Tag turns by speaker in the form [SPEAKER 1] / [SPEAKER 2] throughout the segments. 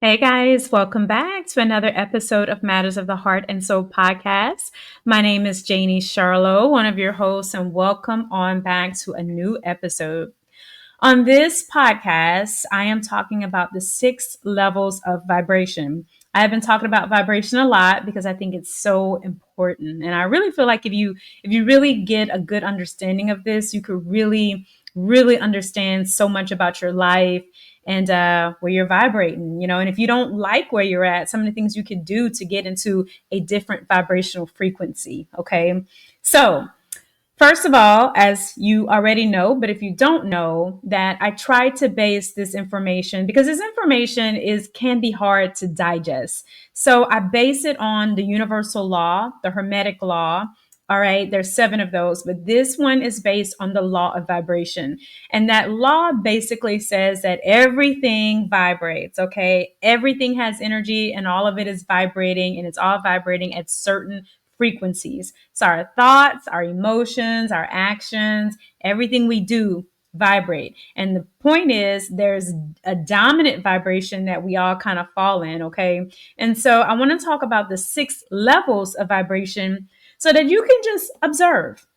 [SPEAKER 1] Hey guys, welcome back to another episode of Matters of the Heart and Soul podcast. My name is Janie Charlot, one of your hosts, and welcome on back to a new episode. On this podcast, I am talking about the 6 levels of vibration. I have been talking about vibration a lot because I think it's so important. And I really feel like if you really get a good understanding of this, you could really understand so much about your life and where you're vibrating, and if you don't like where you're at, some of the things you could do to get into a different vibrational frequency. Okay. So first of all, as you already know, but if you don't know, that I try to base this information because this information is can be hard to digest. So I base it on the universal law, the Hermetic law. All right, there's 7 of those, but this one is based on the law of vibration. And that law basically says that everything vibrates, okay? Everything has energy and all of it is vibrating, and it's all vibrating at certain frequencies. So our thoughts, our emotions, our actions, everything we do vibrate. And the point is there's a dominant vibration that we all kind of fall in, okay? And so I want to talk about the 6 levels of vibration so that you can just observe,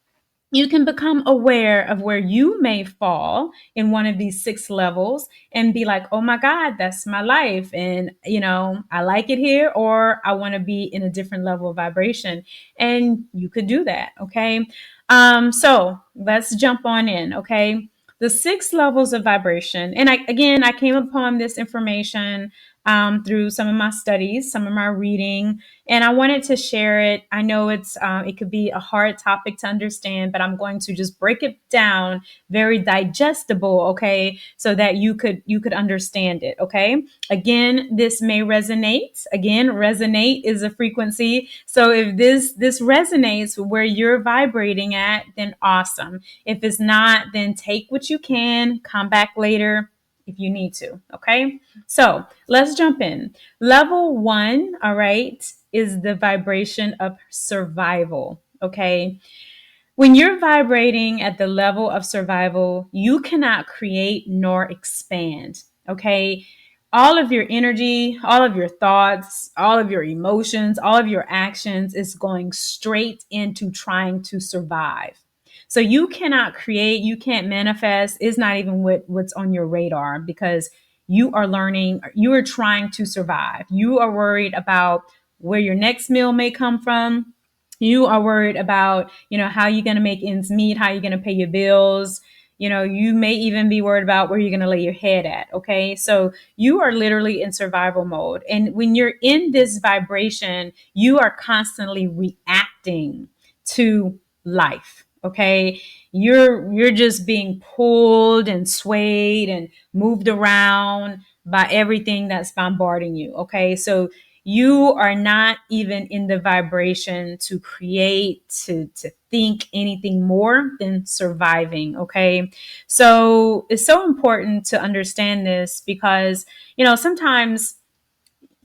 [SPEAKER 1] you can become aware of where you may fall in one of these 6 levels and be like, oh my God, that's my life. And, I like it here, or I want to be in a different level of vibration. And you could do that. Okay. So let's jump on in. Okay. The 6 levels of vibration. And I came upon this information through some of my studies, some of my reading, and I wanted to share it. I know it could be a hard topic to understand, but I'm going to just break it down very digestible, okay, so that you could understand it, okay. Again, this may resonate. Again, resonate is a frequency. So if this resonates where you're vibrating at, then awesome. If it's not, then take what you can, come back later if you need to, okay. So let's jump in. Level 1, all right, is the vibration of survival. Okay. When you're vibrating at the level of survival, you cannot create nor expand. Okay. All of your energy, all of your thoughts, all of your emotions, all of your actions is going straight into trying to survive. So you cannot create, you can't manifest. It's not even what's on your radar because you are learning, you are trying to survive. You are worried about where your next meal may come from. You are worried about, how you're going to make ends meet, how you're going to pay your bills. You may even be worried about where you're going to lay your head at. Okay. So you are literally in survival mode. And when you're in this vibration, you are constantly reacting to life. Okay. You're just being pulled and swayed and moved around by everything that's bombarding you. Okay. So you are not even in the vibration to create, to think anything more than surviving. Okay. So it's so important to understand this because, sometimes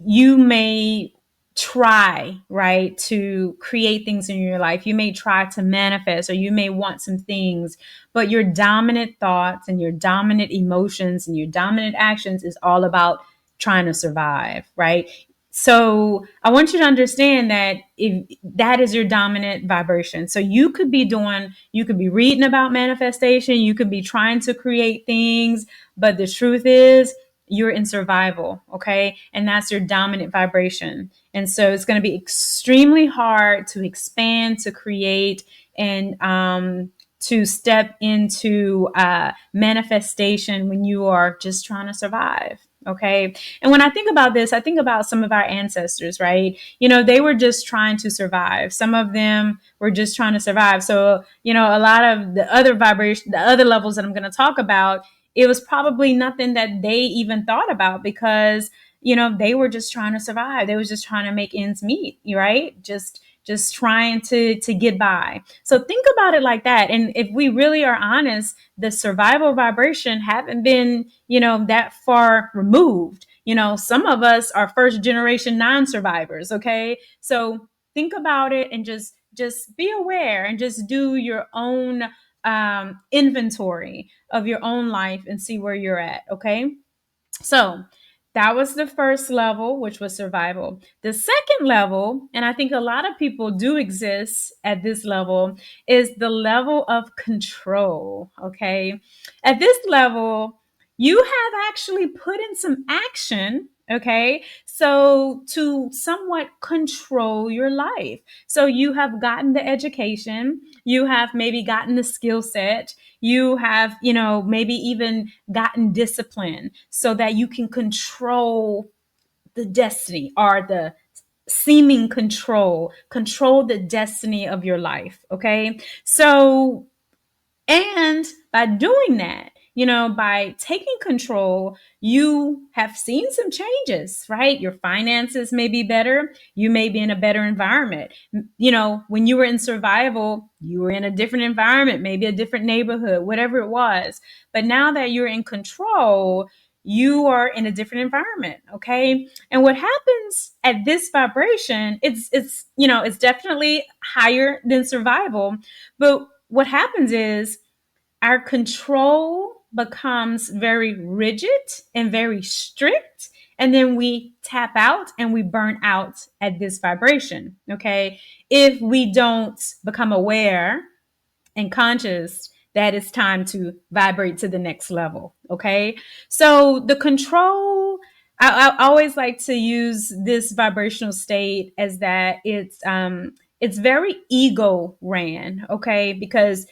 [SPEAKER 1] you may try, right, to create things in your life. You may try to manifest, or you may want some things, but your dominant thoughts and your dominant emotions and your dominant actions is all about trying to survive, right? So I want you to understand that if that is your dominant vibration. So you could be reading about manifestation, you could be trying to create things, but the truth is you're in survival, okay? And that's your dominant vibration. And so it's going to be extremely hard to expand, to create, and to step into manifestation when you are just trying to survive. Okay. And when I think about this, I think about some of our ancestors, right? They were just trying to survive. Some of them were just trying to survive. So, a lot of the other vibration, the other levels that I'm going to talk about, it was probably nothing that they even thought about because they were just trying to survive. They was just trying to make ends meet, right? Just trying to get by. So think about it like that. And if we really are honest, the survival vibration haven't been that far removed. Some of us are first generation non-survivors. Okay. So think about it and just be aware and just do your own inventory of your own life and see where you're at. Okay. So That was the first level, which was survival. The second level, and I think a lot of people do exist at this level, is the level of control. Okay. At this level, you have actually put in some action. Okay. So to somewhat control your life. So you have gotten the education, you have maybe gotten the skill set, you have, maybe even gotten discipline so that you can control the destiny or the seeming control the destiny of your life. Okay. So, and by doing that, by taking control, you have seen some changes, right? Your finances may be better. You may be in a better environment. When you were in survival, you were in a different environment, maybe a different neighborhood, whatever it was. But now that you're in control, you are in a different environment. Okay. And what happens at this vibration, it's definitely higher than survival. But what happens is our control becomes very rigid and very strict. And then we tap out and we burn out at this vibration. Okay. If we don't become aware and conscious that it's time to vibrate to the next level. Okay. So the control, I always like to use this vibrational state as that it's very ego ran. Okay. Because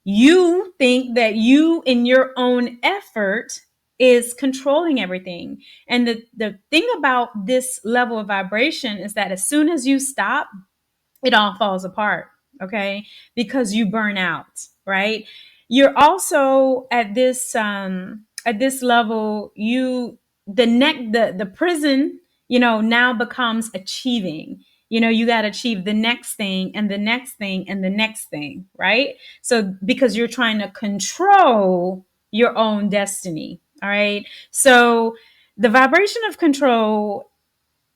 [SPEAKER 1] you think that you in your own effort is controlling everything. And the thing about this level of vibration is that as soon as you stop, it all falls apart. Okay. Because you burn out, right? You're also at this level, the prison, now becomes achieving. You got to achieve the next thing and the next thing and the next thing, right? So because you're trying to control your own destiny. All right. So the vibration of control,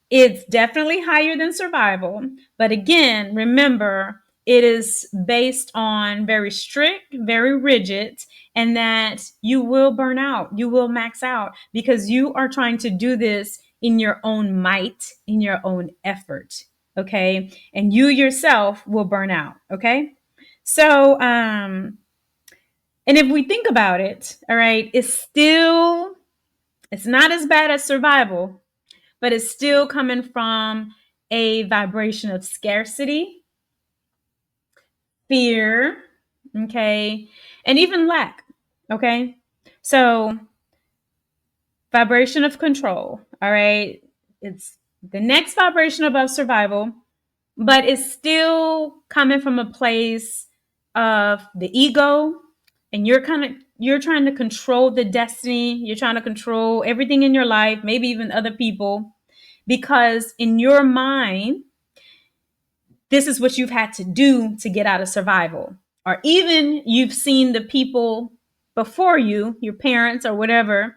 [SPEAKER 1] it's definitely higher than survival. But again, remember, it is based on very strict, very rigid, and that you will burn out. You will max out because you are trying to do this in your own might, in your own effort. Okay. And you yourself will burn out. Okay. So, and if we think about it, all right, it's not as bad as survival, but it's still coming from a vibration of scarcity, fear, okay, and even lack, okay? So, vibration of control, all right? It's the next vibration above survival, but it's still coming from a place of the ego, and you're trying to control the destiny, you're trying to control everything in your life, maybe even other people, because in your mind, this is what you've had to do to get out of survival. Or even you've seen the people before you, your parents or whatever,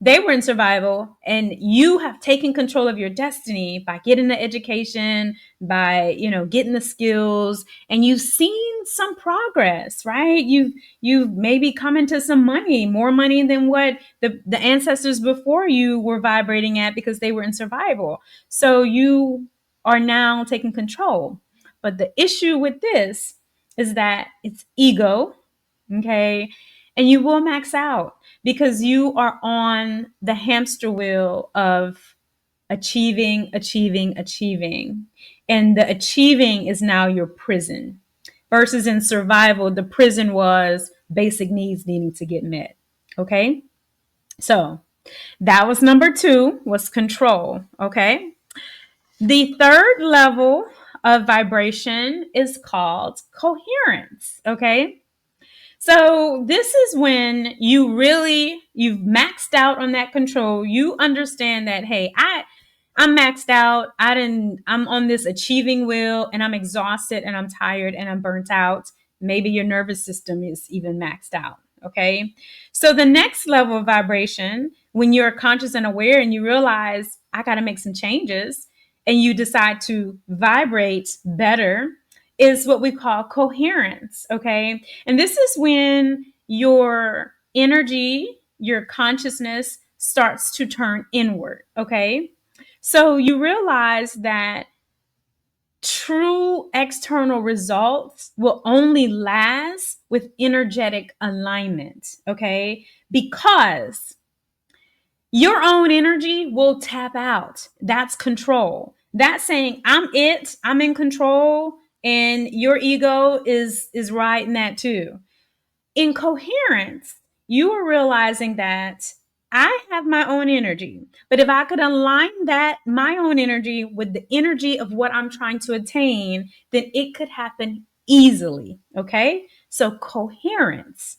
[SPEAKER 1] they were in survival, and you have taken control of your destiny by getting the education, by getting the skills, and you've seen some progress, right? You've maybe come into some money, more money than what the ancestors before you were vibrating at because they were in survival. So you are now taking control. But the issue with this is that it's ego, okay? And you will max out because you are on the hamster wheel of achieving, achieving, achieving. And the achieving is now your prison. Versus in survival, the prison was basic needs needing to get met. Okay? So that was number 2, was control. Okay? The third level of vibration is called coherence. Okay? So this is when you've maxed out on that control. You understand that, hey, I'm maxed out. I'm on this achieving wheel and I'm exhausted and I'm tired and I'm burnt out. Maybe your nervous system is even maxed out. Okay. So the next level of vibration, when you're conscious and aware and you realize I got to make some changes and you decide to vibrate better, is what we call coherence. Okay. And this is when your energy, your consciousness starts to turn inward. Okay. So you realize that true external results will only last with energetic alignment. Okay. Because your own energy will tap out. That's control. That's saying I'm in control, and your ego is riding that too. In coherence, you are realizing that I have my own energy, but if I could align that my own energy with the energy of what I'm trying to attain, then it could happen easily. Okay. So coherence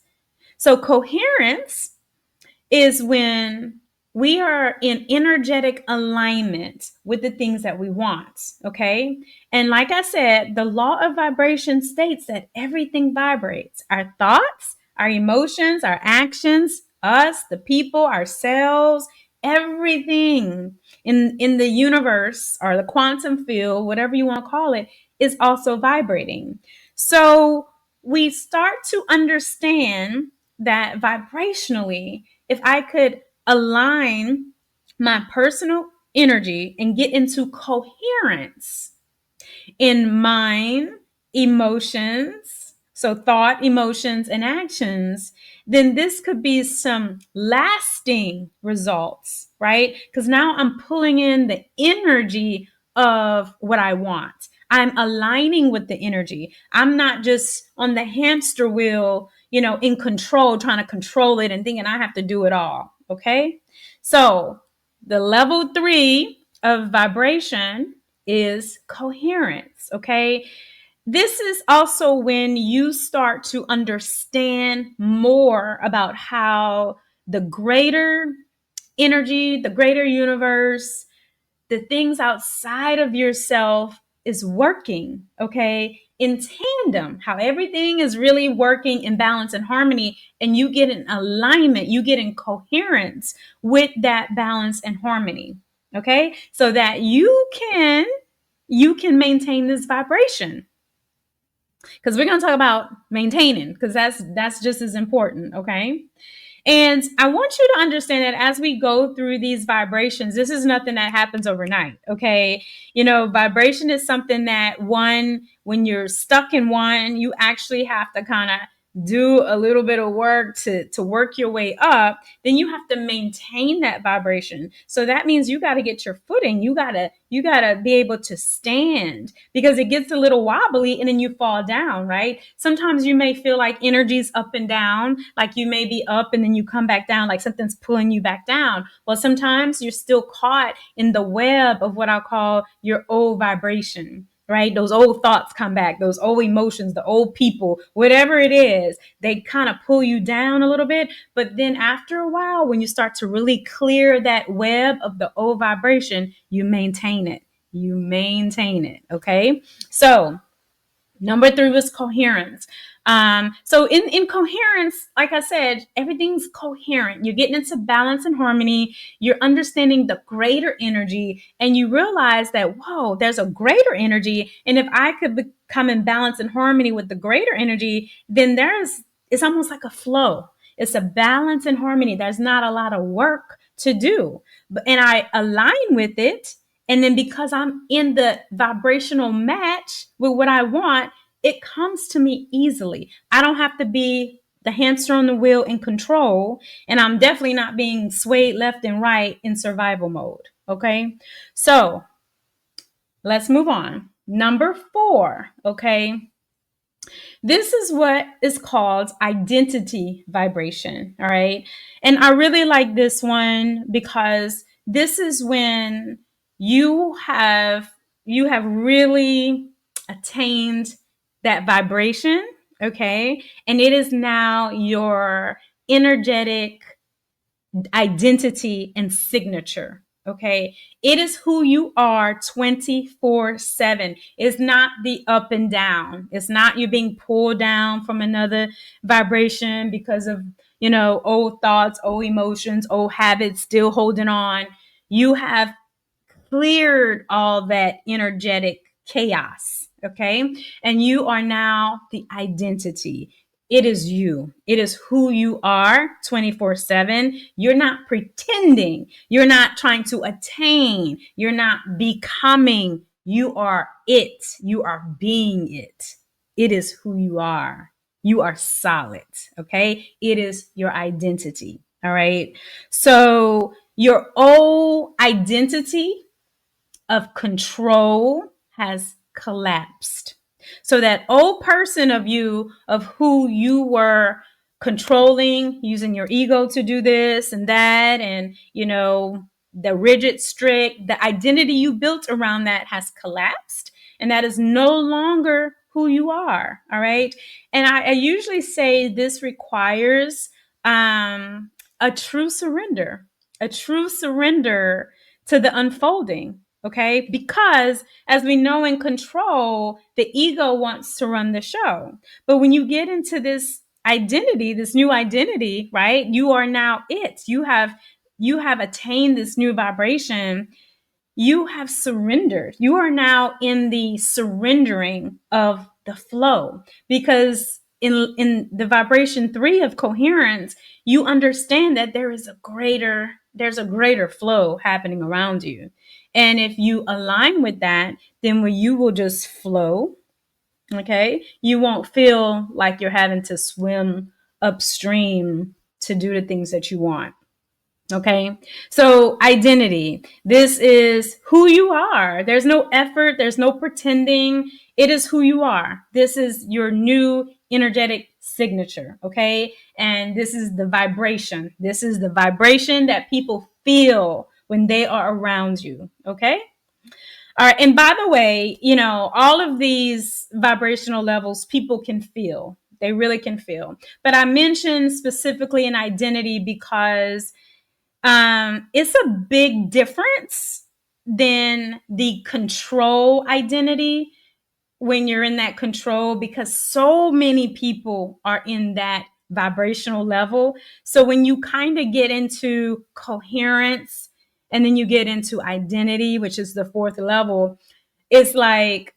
[SPEAKER 1] is when we are in energetic alignment with the things that we want. Okay. And like I said, the law of vibration states that everything vibrates: our thoughts, our emotions, our actions, us, the people, ourselves, everything in the universe or the quantum field, whatever you want to call it, is also vibrating. So we start to understand that vibrationally, if I could align my personal energy and get into coherence in mind, emotions, so thought, emotions, and actions, then this could be some lasting results, right? Because now I'm pulling in the energy of what I want. I'm aligning with the energy. I'm not just on the hamster wheel, in control, trying to control it and thinking I have to do it all. Okay. So the level 3 of vibration is coherence. Okay. This is also when you start to understand more about how the greater energy, the greater universe, the things outside of yourself is working, okay, in tandem, how everything is really working in balance and harmony, and you get in alignment, you get in coherence with that balance and harmony, okay, so that you can maintain this vibration, because we're going to talk about maintaining, because that's just as important, okay. And I want you to understand that as we go through these vibrations, this is nothing that happens overnight. Okay. Vibration is something that when you're stuck in one, you actually have to kind of do a little bit of work to work your way up. Then you have to maintain that vibration. So that means you got to get your footing. You gotta be able to stand, because it gets a little wobbly and then you fall down, right? Sometimes you may feel like energy's up and down, like you may be up and then you come back down, like something's pulling you back down. Well, sometimes you're still caught in the web of what I'll call your old vibration, right? Those old thoughts come back, those old emotions, the old people, whatever it is, they kind of pull you down a little bit. But then after a while, when you start to really clear that web of the old vibration, you maintain it. You maintain it. Okay. So number 3 was coherence. So in coherence, like I said, everything's coherent. You're getting into balance and harmony. You're understanding the greater energy, and you realize that, whoa, there's a greater energy. And if I could become in balance and harmony with the greater energy, then it's almost like a flow. It's a balance and harmony. There's not a lot of work to do, and I align with it. And then because I'm in the vibrational match with what I want, it comes to me easily. I don't have to be the hamster on the wheel in control. And I'm definitely not being swayed left and right in survival mode. Okay. So let's move on. Number 4. Okay. This is what is called identity vibration. All right. And I really like this one because this is when you have really attained that vibration. Okay. And it is now your energetic identity and signature. Okay. It is who you are 24/7. It's not the up and down. It's not you being pulled down from another vibration because of, old thoughts, old emotions, old habits, still holding on. You have cleared all that energetic chaos. Okay. And you are now the identity. It is you. It is who you are 24/7. You're not pretending. You're not trying to attain. You're not becoming. You are it. You are being it. It is who you are. You are solid. Okay. It is your identity. All right. So your old identity of control has collapsed. So that old person of you, of who you were controlling, using your ego to do this and that, and, the rigid, strict, the identity you built around that has collapsed. And that is no longer who you are. All right. And I usually say this requires a true surrender, to the unfolding. Okay. Because as we know, in control, the ego wants to run the show. But when you get into this identity, this new identity, right? You are now it. You have attained this new vibration. You have surrendered. You are now in the surrendering of the flow, because in the vibration 3 of coherence, you understand that there's a greater flow happening around you. And if you align with that, then when you will just flow, okay? You won't feel like you're having to swim upstream to do the things that you want. Okay. So identity. This is who you are. There's no effort. There's no pretending. It is who you are. This is your new energetic signature. Okay. And this is the vibration. This is the vibration that people feel when they are around you. Okay. All right. And by the way, all of these vibrational levels people can feel. They really can feel. But I mentioned specifically an identity because it's a big difference than the control identity when you're in that control, because so many people are in that vibrational level. So when you kind of get into coherence and then you get into identity, which is the fourth level, it's like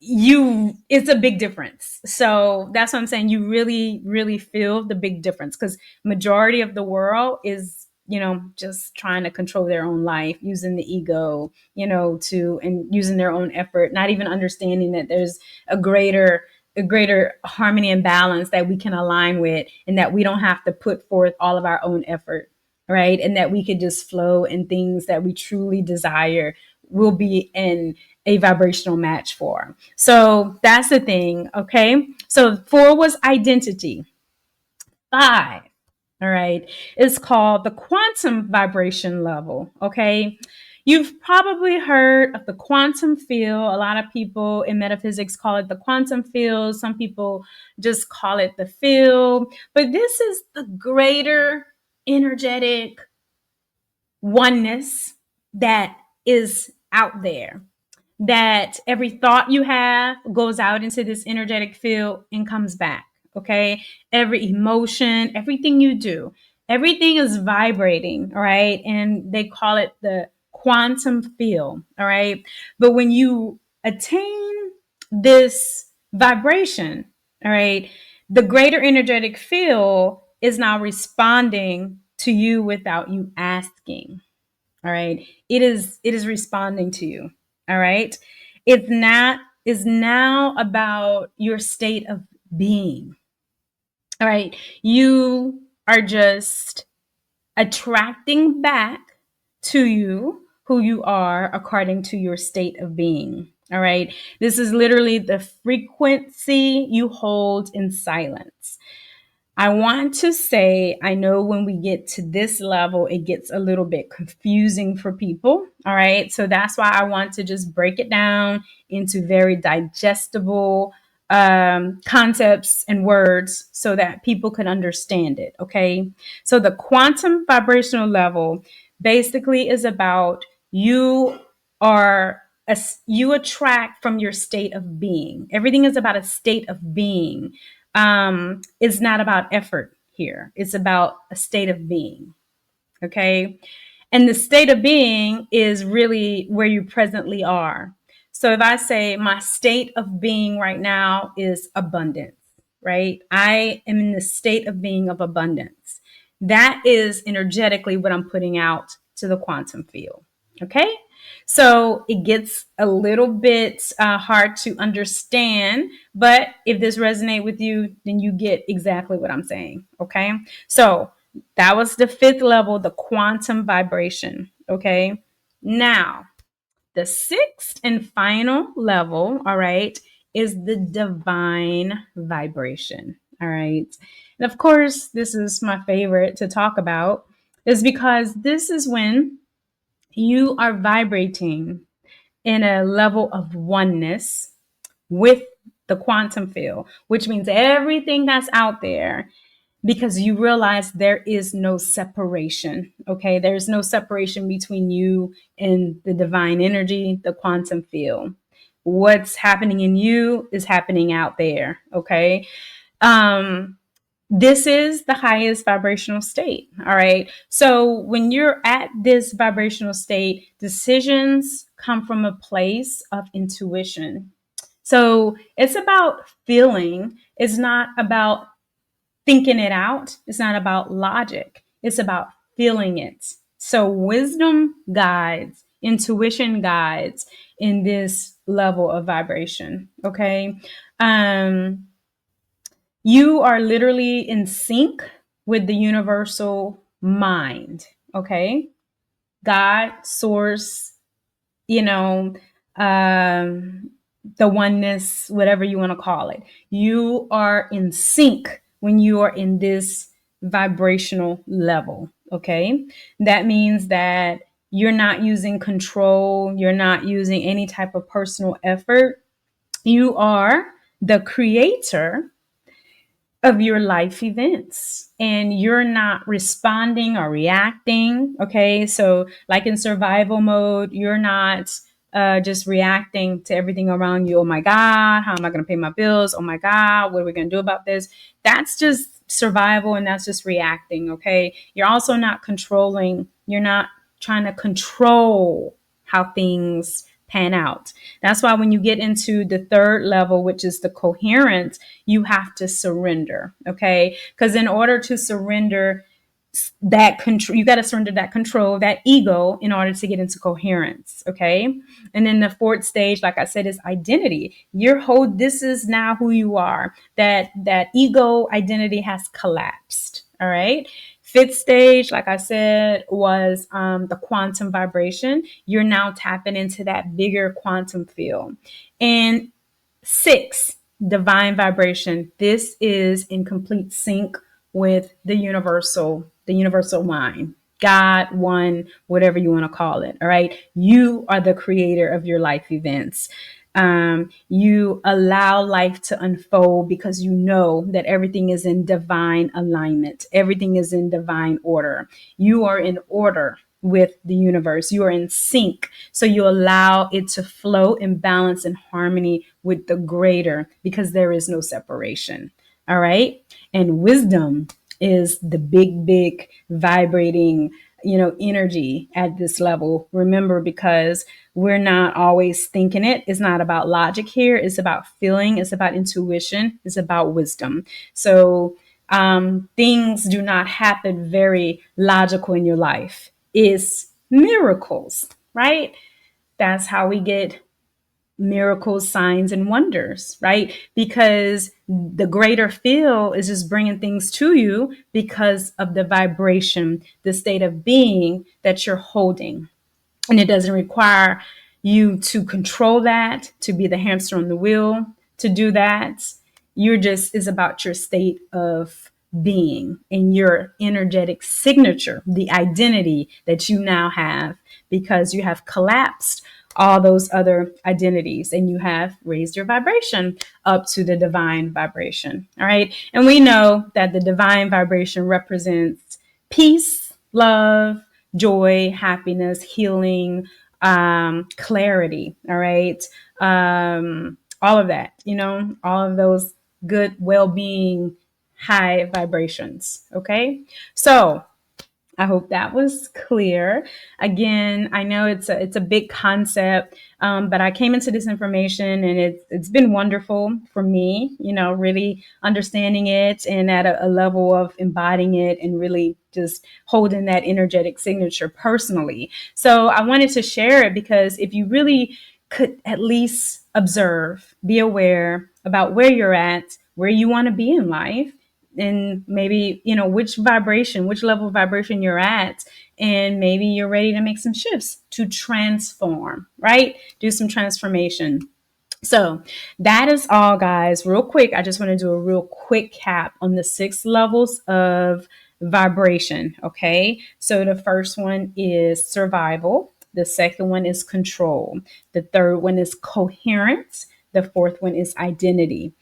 [SPEAKER 1] it's a big difference. So that's what I'm saying. You really, really feel the big difference, because majority of the world is, just trying to control their own life, using the ego, and using their own effort, not even understanding that there's a greater harmony and balance that we can align with, and that we don't have to put forth all of our own effort, right? And that we could just flow, and things that we truly desire will be in a vibrational match for. So that's the thing. Okay. So 4 was identity. 5, all right, is called the quantum vibration level. Okay. You've probably heard of the quantum field. A lot of people in metaphysics call it the quantum field. Some people just call it the field. But this is the greater energetic oneness that is out there, that every thought you have goes out into this energetic field and comes back. Okay. Every emotion, everything you do, everything is vibrating. All right. And they call it the quantum field. All right. But when you attain this vibration, all right, the greater energetic field is now responding to you without you asking. All right. It is responding to you. All right. It's now about your state of being. All right. You are just attracting back to you who you are according to your state of being. All right. This is literally the frequency you hold in silence. I want to say, I know when we get to this level, it gets a little bit confusing for people. All right. So that's why I want to just break it down into very digestible concepts and words so that people can understand it. Okay. So the quantum vibrational level basically is about you attract from your state of being. Everything is about a state of being. It's not about effort here. It's about a state of being. Okay. And the state of being is really where you presently are. So if I say my state of being right now is abundance, right? I am in the state of being of abundance. That is energetically what I'm putting out to the quantum field. Okay. So it gets a little bit hard to understand, but if this resonates with you, then you get exactly what I'm saying. Okay. So that was the fifth level, the quantum vibration. Okay. Now, the sixth and final level, all right, is the divine vibration. All right. And of course, this is my favorite to talk about, is because this is when you are vibrating in a level of oneness with the quantum field, which means everything that's out there, because you realize there is no separation. Okay. There's no separation between you and the divine energy, the quantum field. What's happening in you is happening out there. Okay. Um, this is the highest vibrational state. All right. So when you're at this vibrational state, decisions come from a place of intuition. So it's about feeling, it's not about thinking it out. It's not about logic. It's about feeling it. So wisdom guides, intuition guides in this level of vibration. Okay. Um, you are literally in sync with the universal mind. Okay. God, source, you know, um, the oneness, whatever you want to call it. You are in sync when you are in this vibrational level. Okay. That means that you're not using control, you're not using any type of personal effort. You are the creator of your life events and you're not responding or reacting. Okay. So, like in survival mode, you're not just reacting to everything around you. Oh my God, how am I going to pay my bills? Oh my God, what are we going to do about this? That's just survival and that's just reacting. Okay. You're also not controlling, you're not trying to control how things pan out. That's why when you get into the third level, which is the coherence, you have to surrender. Okay. Because in order to surrender that control, you got to surrender that control, that ego, in order to get into coherence. Okay. And then the fourth stage, like I said, is identity. Your whole, this is now who you are. That ego identity has collapsed. All right. Fifth stage, like I said, was the quantum vibration. You're now tapping into that bigger quantum field. And six, divine vibration. This is in complete sync with the universal mind, God, one, whatever you want to call it. All right. You are the creator of your life events. You allow life to unfold because you know that everything is in divine alignment. Everything is in divine order. You are in order with the universe. You are in sync. So you allow it to flow in balance and harmony with the greater because there is no separation. All right. And wisdom is the big vibrating, energy at this level. Remember, because we're not always thinking it. It's not about logic here. It's about feeling. It's about intuition. It's about wisdom. So things do not happen very logical in your life. It's miracles, right? That's how we get miracles, signs, and wonders, right? Because the greater feel is just bringing things to you because of the vibration, the state of being that you're holding. And it doesn't require you to control that, to be the hamster on the wheel, to do that. You're just, is about your state of being and your energetic signature, the identity that you now have because you have collapsed all those other identities and you have raised your vibration up to the divine vibration. All right. And we know that the divine vibration represents peace, love, joy, happiness, healing, clarity. All right. All of that, all of those good well being, high vibrations. Okay. So I hope that was clear. Again, I know it's a big concept, but I came into this information and it's been wonderful for me. Really understanding it and at a level of embodying it and really just holding that energetic signature personally. So I wanted to share it because if you really could at least observe, be aware about where you're at, where you want to be in life, and maybe which level of vibration you're at, and maybe you're ready to make some shifts to transform, right? Do some transformation. So that is all, guys. Real quick, I just want to do a real quick cap on the 6 levels of vibration. Okay, so the first one is survival, the second one is control, the third one is coherence, the fourth one is identity,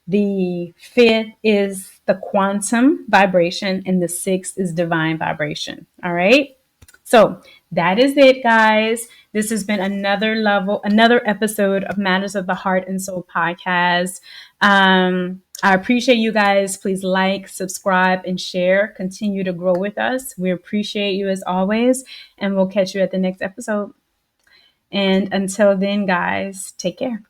[SPEAKER 1] the fifth is the quantum vibration, and the sixth is divine vibration. All right. So that is it, guys. This has been another episode of Matters of the Heart and Soul podcast. I appreciate you guys. Please like, subscribe, and share. Continue to grow with us. We appreciate you as always, and we'll catch you at the next episode. And until then, guys, take care.